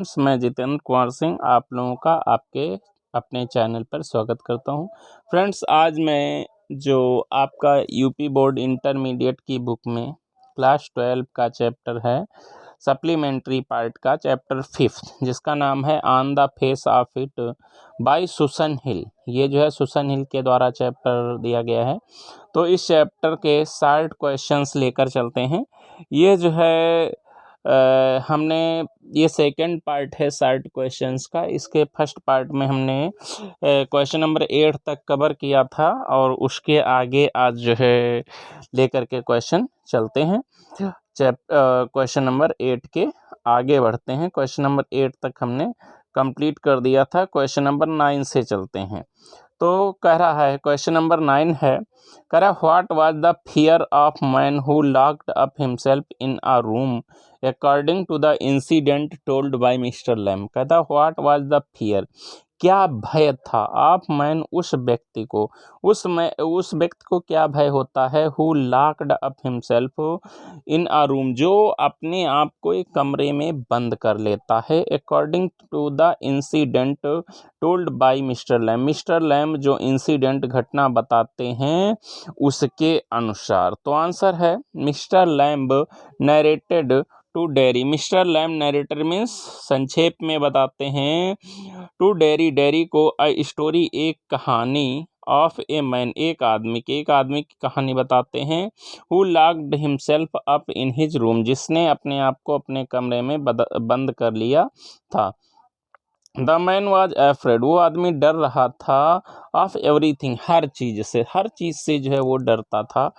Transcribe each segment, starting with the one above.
मैं जितेंद्र कुमार सिंह आप लोगों का आपके अपने चैनल पर स्वागत करता हूं। फ्रेंड्स, आज मैं जो आपका यूपी बोर्ड इंटरमीडिएट की बुक में क्लास 12 का चैप्टर है, सप्लीमेंट्री पार्ट का चैप्टर 5, जिसका नाम है on the face of it by Susan Hill. ये जो है सुसन हिल के द्वारा चैप्टर दिया गया है। तो इस चैप्टर के 60 क्वेश्चंस लेकर चलते हैं। ये जो है हमने ये सेकंड पार्ट है 60 क्वेश्चंस का। इसके फर्स्ट पार्ट में हमने क्वेश्चन नंबर 8 तक कवर किया था और उसके आगे आज जो है लेकर के क्वेश्चन चलते हैं। क्वेश्चन नंबर 8 के आगे बढ़ते हैं। क्वेश्चन नंबर 8 तक हमने कंप्लीट कर दिया था। क्वेश्चन नंबर 9 से चलते हैं। तो कह रहा है, क्वेश्चन नंबर 9 है, कह रहा है what was the fear of man who locked up himself in a room according to the incident told by Mister Lamb. कहता व्हाट वाज द फियर, क्या भय था, ऑफ मैन उस व्यक्ति को, उस व्यक्ति को क्या भय होता है, who locked up himself in a room, जो अपने आप को एक कमरे में बंद कर लेता है, according to the incident told by Mister Lamb. Mister Lamb जो इंसिडेंट घटना बताते हैं उसके अनुसार। तो आंसर है Mister Lamb narrated to Derry. Mister Lamb narrator means संक्षेप में बताते हैं टू डेरी, डेरी को अ स्टोरी एक कहानी ऑफ ए मैन, एक आदमी की कहानी बताते हैं, who locked himself up in his room, जिसने अपने आप को अपने कमरे में बंद कर लिया था। द मैन वॉज एफ्रेड, वो आदमी डर रहा था, ऑफ एवरीथिंग, हर चीज़ से जो है वो डरता था।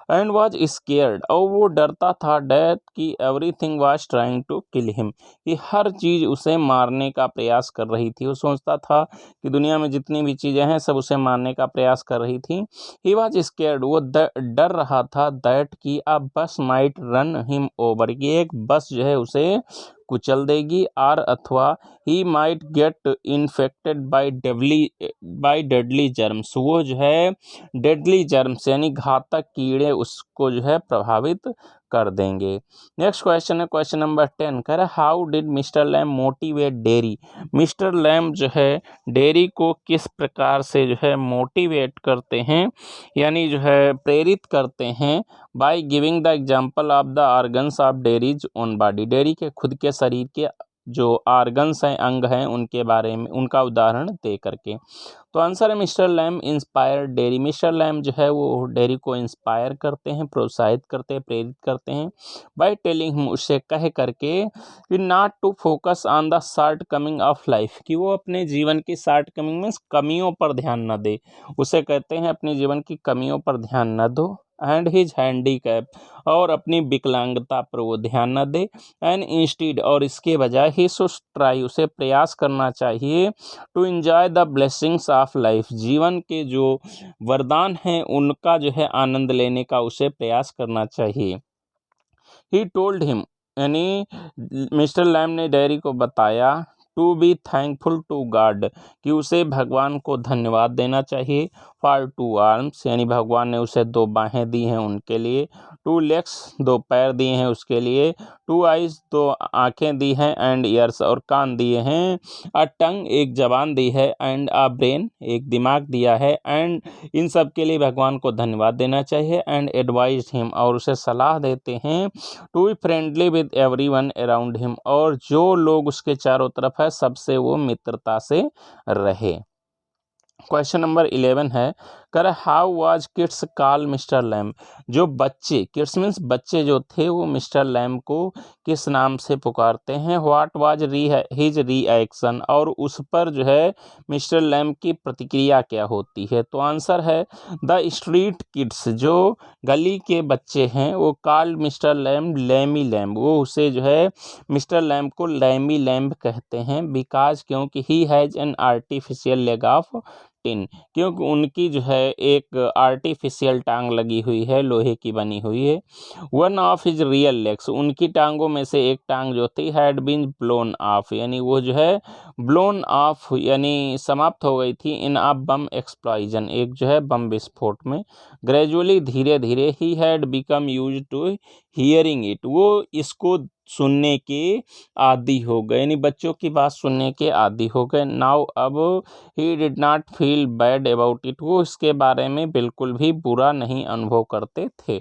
एंड वॉज स्केयर्ड, और वो डरता था, डैट कि everything was trying to kill him, कि हर चीज़ उसे मारने का प्रयास कर रही थी। वो सोचता था कि दुनिया में जितनी भी चीज़ें हैं सब उसे मारने का प्रयास कर रही थी। ही वॉज स्केयर्ड, वो डर रहा था, दैट कि अ बस माइट रन हिम ओवर, कि एक बस जो है उसे कुचल देगी, और अथवा he might get infected by deadly germs, वो जो है डेडली जर्म्स यानी घातक कीड़े उसको जो है प्रभावित कर देंगे। नेक्स्ट क्वेश्चन है क्वेश्चन नंबर 10, कह रहा है how did Mister Lamb motivate Derry. Mister Lamb जो है डेरी को किस प्रकार से जो है मोटिवेट करते हैं, यानी जो है प्रेरित करते हैं, by giving the example of the organs of dairies own body, dairy के खुद के शरीर के जो ऑर्गन्स हैं, अंग हैं, उनके बारे में उनका उदाहरण दे करके। तो आंसर है mister Lamb inspire Derry. Mister Lamb जो है वो डेरी को इंस्पायर करते हैं, प्रोत्साहित करते हैं, प्रेरित करते हैं, बाय टेलिंग हिम, उससे कह करके कि not to focus on the shortcoming of life, कि वो अपने जीवन की शॉर्ट कमिंग मीन्स कमियों पर ध्यान न दे। उसे कहते हैं अपने जीवन की कमियों पर ध्यान न दो, एंड हिज हैंडीकैप, और अपनी विकलांगता पर वो ध्यान न दे, एंड इंस्टीड, और इसके बजाय ही शुड ट्राई, उसे प्रयास करना चाहिए, to enjoy the blessings of life, जीवन के जो वरदान हैं उनका जो है आनंद लेने का उसे प्रयास करना चाहिए। ही टोल्ड हिम, यानी मिस्टर लैम ने डेरी को बताया, to be thankful to God, कि उसे भगवान को धन्यवाद देना चाहिए, फॉर 2 आर्म्स, यानी भगवान ने उसे 2 बाहें दी हैं उनके लिए, 2 लेग्स, 2 पैर दिए हैं उसके लिए, 2 आइज, 2 आँखें दी हैं, एंड ईयर्स, और कान दिए हैं, अ टंग, एक जबान दी है, एंड अ ब्रेन, एक दिमाग दिया है, एंड इन सब के लिए भगवान को धन्यवाद देना चाहिए, एंड एडवाइज हिम, और उसे सलाह देते हैं, to be friendly with everyone around him, और जो लोग उसके चारों तरफ है सबसे वो मित्रता से रहे। क्वेश्चन नंबर 11 है, कर how was kids call Mister Lamb, जो बच्चे, किड्स मीन्स बच्चे जो थे, वो मिस्टर लैम को किस नाम से पुकारते हैं, व्हाट वाज हिज रिएक्शन, और उस पर जो है मिस्टर लैम की प्रतिक्रिया क्या होती है। तो आंसर है द स्ट्रीट किड्स, जो गली के बच्चे हैं, वो called Mister Lamb Lamey Lamb, वो उसे जो है मिस्टर लैम को लैमी लैम्ब कहते हैं, बिकॉज, क्योंकि he has an artificial leg of tin, क्योंकि उनकी जो है एक आर्टिफिशियल टांग लगी हुई है, लोहे की बनी हुई है। One of his real legs, उनकी टांगों में से एक टांग जो थी हैड बीन ब्लोन ऑफ, यानी वो जो है ब्लोन ऑफ यानी समाप्त हो गई थी, इन अ बम एक्सप्लोजन, एक जो है बम विस्फोट में। ग्रेजुअली, धीरे धीरे, he had become use to hearing it, वो इसको सुनने के आदी हो गए, यानी बच्चों की बात सुनने के आदी हो गए। नाउ अब he did not feel bad about it, वो इसके बारे में बिल्कुल भी बुरा नहीं अनुभव करते थे।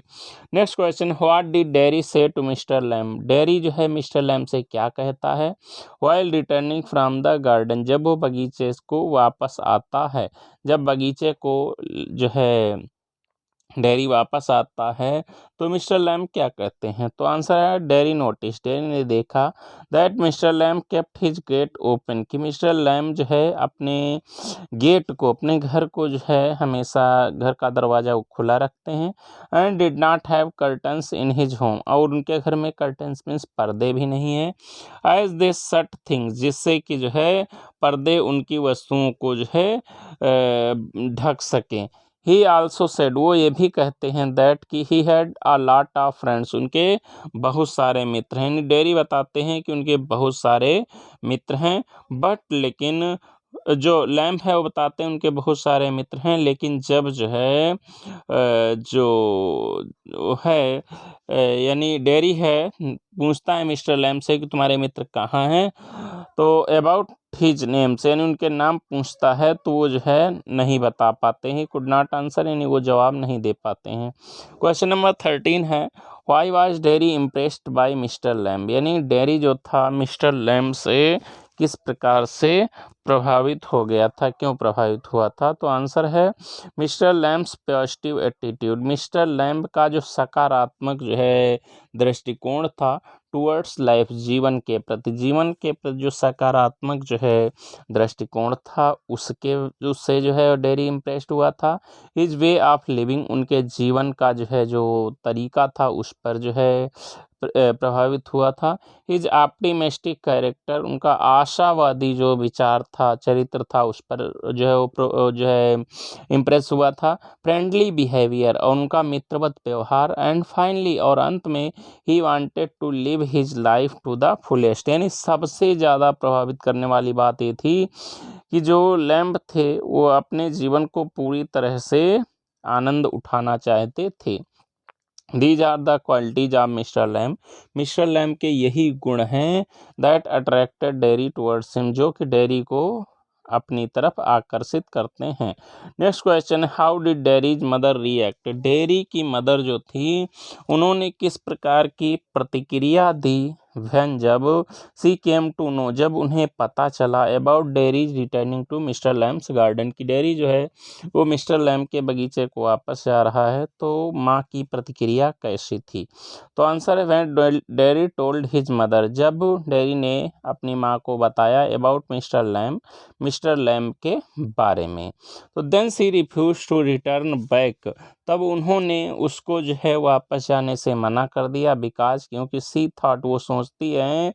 Next question, what did dairy से टू मिस्टर लैम, डेरी जो है मिस्टर लैम से क्या कहता है। While returning from the garden, जब वो बगीचे को वापस आता है, जब बगीचे को जो है डेरी वापस आता है तो मिस्टर लैम क्या कहते हैं। तो आंसर है डेरी नोटिस, डेरी ने देखा that Mister Lamb kept his gate open, कि मिस्टर लैम जो है अपने गेट को, अपने घर को जो है हमेशा घर का दरवाज़ा वो खुला रखते हैं। And did not have curtains in his home, और उनके घर में कर्टन्स मीन्स पर्दे भी नहीं हैं। एज दे शट थिंग्स, जिससे कि जो है पर्दे उनकी वस्तुओं को जो है ढक सकें। ही आल्सो सेड, वो ये भी कहते हैं दैट कि he had a lot of friends, उनके बहुत सारे मित्र हैं, यानी डेरी बताते हैं कि उनके बहुत सारे मित्र हैं। बट लेकिन जो लैम्प है वो बताते हैं उनके बहुत सारे मित्र हैं, लेकिन जब जो है जो वो है यानी डेरी है पूछता है मिस्टर लैम्प से कि तुम्हारे मित्र कहाँ हैं, तो अबाउट हिज नेम से, यानी उनके नाम पूछता है तो वो जो है नहीं बता पाते हैं, कुड नॉट आंसर, यानी वो जवाब नहीं दे पाते हैं। क्वेश्चन नंबर 13 है, why was dairy impressed by mister lamb, यानी डेरी जो था मिस्टर लैम्ब से किस प्रकार से प्रभावित हो गया था, क्यों प्रभावित हुआ था। तो आंसर है mister Lamb's positive attitude, mister lamb का जो सकारात्मक जो है दृष्टिकोण था टूवर्ड्स लाइफ, जीवन के प्रति जो सकारात्मक जो है दृष्टिकोण था उससे जो है डेरी इम्प्रेस्ड हुआ था। हिज वे ऑफ लिविंग, उनके जीवन का जो है जो तरीका था उस पर जो है प्रभावित हुआ था। हिज ऑप्टिमिस्टिक कैरेक्टर, उनका आशावादी जो विचार था चरित्र था उस पर जो है वो जो है इम्प्रेस हुआ था। फ्रेंडली बिहेवियर, और उनका मित्रवत व्यवहार। एंड फाइनली, और अंत में, he wanted to live his life to the fullest, यानी सबसे ज़्यादा प्रभावित करने वाली बात ये थी कि जो लैम्ब थे वो अपने जीवन को पूरी तरह से आनंद उठाना चाहते थे। These are the qualities of mister Lamb, mister Lamb के यही गुण हैं that attracted Derry towards him, जो कि डेरी को अपनी तरफ आकर्षित करते हैं। Next question, how did Derry's mother react, Derry की मदर जो थी उन्होंने किस प्रकार की प्रतिक्रिया दी व्हेन, जब सी केम टू नो, जब उन्हें पता चला about Derry's returning to mister Lamb's garden, की डेरी जो है वो मिस्टर लैम्ब के बगीचे को वापस जा रहा है, तो माँ की प्रतिक्रिया कैसी थी। तो आंसर है when dairy told his mother, जब डेरी ने अपनी माँ को बताया अबाउट मिस्टर लैम्ब के बारे में। तो then she refuse to return back, तब उन्होंने उसको जो है वापस जाने से मना कर दिया, बिकॉज, क्योंकि सी थॉट, वो सोचती है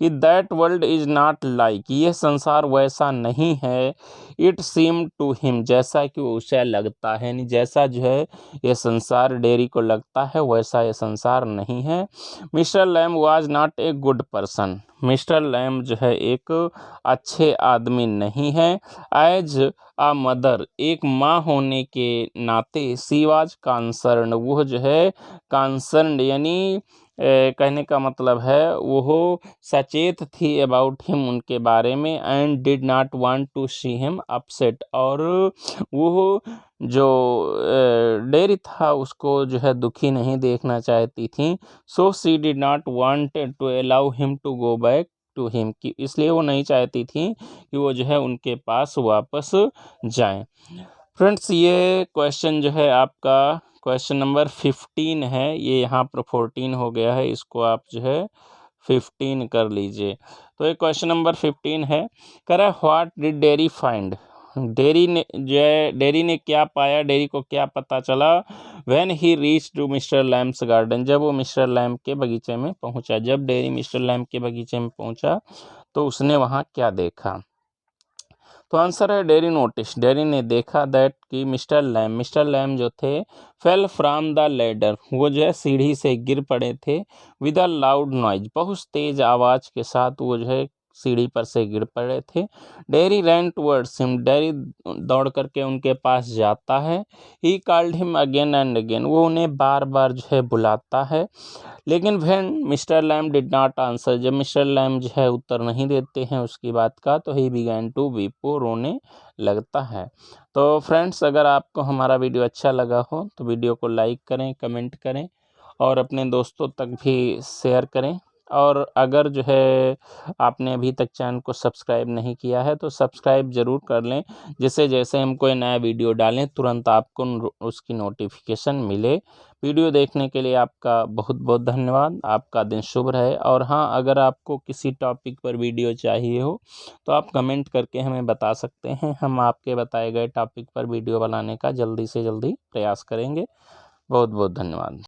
कि that world is not like, ये संसार वैसा नहीं है, इट सीम टू हिम, जैसा कि उसे लगता है, नहीं जैसा जो है ये संसार डेरी को लगता है वैसा ये संसार नहीं है। Mister Lamb was not a good person, mister Lamb जो है एक अच्छे आदमी नहीं है। एज आ मदर, एक माँ होने के नाते, सी वाज कंसर्न, वो जो है कंसर्न यानी कहने का मतलब है वो सचेत थी अबाउट हिम, उनके बारे में। And did not want to see him upset, और वो जो डेरी था उसको जो है दुखी नहीं देखना चाहती थी। So she did not want to allow him to go back to him, कि इसलिए वो नहीं चाहती थी कि वो जो है उनके पास वापस जाएं। फ्रेंड्स, ये क्वेश्चन जो है आपका क्वेश्चन नंबर 15 है, ये यहाँ पर 14 हो गया है, इसको आप जो है 15 कर लीजिए। तो ये क्वेश्चन नंबर 15 है, कह रहा है what did Derry find, Derry ने क्या पाया, डेरी को क्या पता चला when he reach to mister Lamb's garden, जब वो मिस्टर लैम्ब के बगीचे में पहुंचा, जब डेरी मिस्टर लैम्ब के बगीचे में पहुंचा तो उसने वहाँ क्या देखा। तो आंसर है डेरी नोटिस, डेरी ने देखा दैट कि मिस्टर लैम जो थे फेल फ्रॉम द लेडर, वो जो है सीढ़ी से गिर पड़े थे। विद अ लाउड नॉइज, बहुत तेज आवाज़ के साथ वो जो है सीढ़ी पर से गिर पड़े थे। Derry ran towards him, Derry दौड़ करके उनके पास जाता है। He called him again and again, वो उन्हें बार बार जो है बुलाता है। लेकिन when mister Lamb did not answer, जब मिस्टर लैम जो है उत्तर नहीं देते हैं उसकी बात का, तो ही बिगैन टू वीप, वो रोने लगता है। तो फ्रेंड्स, अगर आपको हमारा वीडियो अच्छा लगा हो तो वीडियो को लाइक करें, कमेंट करें और अपने दोस्तों तक भी शेयर करें। और अगर जो है आपने अभी तक चैनल को सब्सक्राइब नहीं किया है तो सब्सक्राइब ज़रूर कर लें, जिससे जैसे हम कोई नया वीडियो डालें तुरंत आपको उसकी नोटिफिकेशन मिले। वीडियो देखने के लिए आपका बहुत बहुत धन्यवाद। आपका दिन शुभ रहे। और हाँ, अगर आपको किसी टॉपिक पर वीडियो चाहिए हो तो आप कमेंट करके हमें बता सकते हैं। हम आपके बताए गए टॉपिक पर वीडियो बनाने का जल्दी से जल्दी प्रयास करेंगे। बहुत बहुत धन्यवाद।